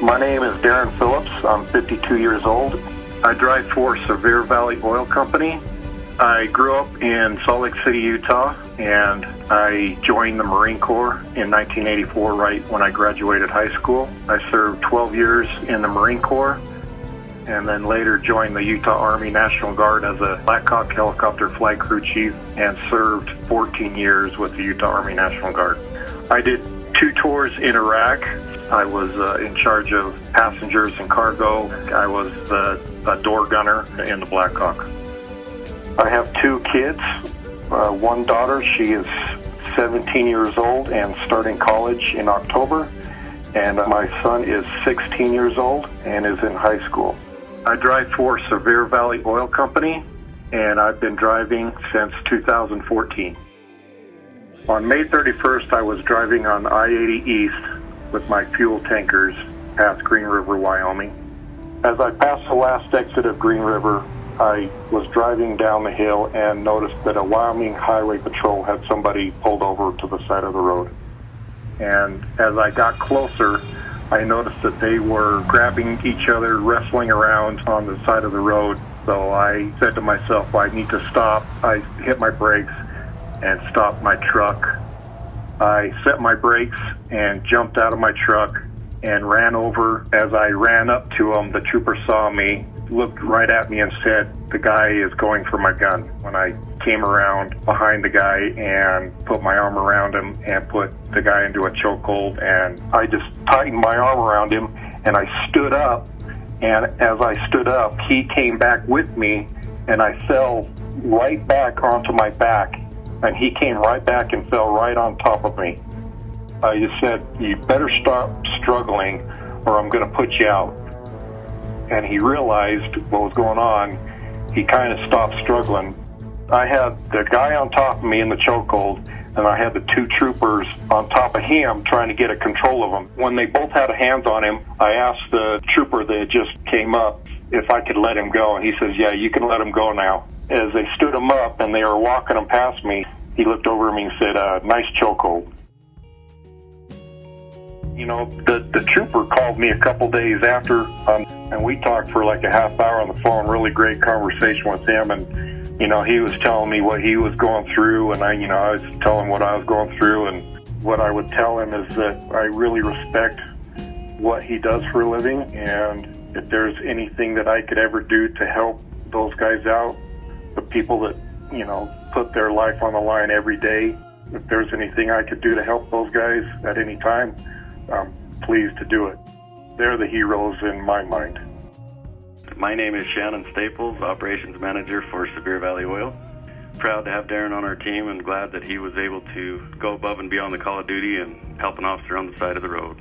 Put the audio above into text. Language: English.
My name is Darren Phillips. I'm 52 years old. I drive for Sevier Valley Oil Company. I grew up in Salt Lake City, Utah, and I joined the Marine Corps in 1984, right when I graduated high school. I served 12 years in the Marine Corps, and then later joined the Utah Army National Guard as a Black Hawk helicopter flight crew chief, and served 14 years with the Utah Army National Guard. I did 2 tours in Iraq. I was in charge of passengers and cargo. I was the door gunner in the Black Hawk. I have 2 kids. One daughter, she is 17 years old and starting college in October. And my son is 16 years old and is in high school. I drive for Sevier Valley Oil Company, and I've been driving since 2014. On May 31st, I was driving on I-80 East with my fuel tankers past Green River, Wyoming. As I passed the last exit of Green River, I was driving down the hill and noticed that a Wyoming Highway Patrol had somebody pulled over to the side of the road. And as I got closer, I noticed that they were grabbing each other, wrestling around on the side of the road. So I said to myself, I need to stop. I hit my brakes and stopped my truck. I set my brakes and jumped out of my truck and ran over. As I ran up to them, the trooper saw me, looked right at me and said, "The guy is going for my gun." When I came around behind the guy and put my arm around him and put the guy into a chokehold, and I just tightened my arm around him and I stood up. And as I stood up, he came back with me and I fell right back onto my back, and he came right back and fell right on top of me. I just said, "You better stop struggling or I'm going to put you out." And he realized what was going on. He kind of stopped struggling. I had the guy on top of me in the chokehold, and I had the 2 troopers on top of him trying to get a control of him. When they both had hands on him, I asked the trooper that just came up if I could let him go, and he says, "Yeah, you can let him go now." As they stood him up and they were walking him past me, he looked over at me and said, "Nice chokehold." You know, the trooper called me a couple days after, and we talked for like a half hour on the phone. Really great conversation with him, and you know, he was telling me what he was going through, and I was telling him what I was going through. And what I would tell him is that I really respect what he does for a living, and if there's anything that I could ever do to help those guys out, the people that put their life on the line every day, if there's anything I could do to help those guys at any time, I'm pleased to do it. They're the heroes in my mind. My name is Shannon Staples, Operations Manager for Sevier Valley Oil. Proud to have Darren on our team and glad that he was able to go above and beyond the call of duty and help an officer on the side of the road.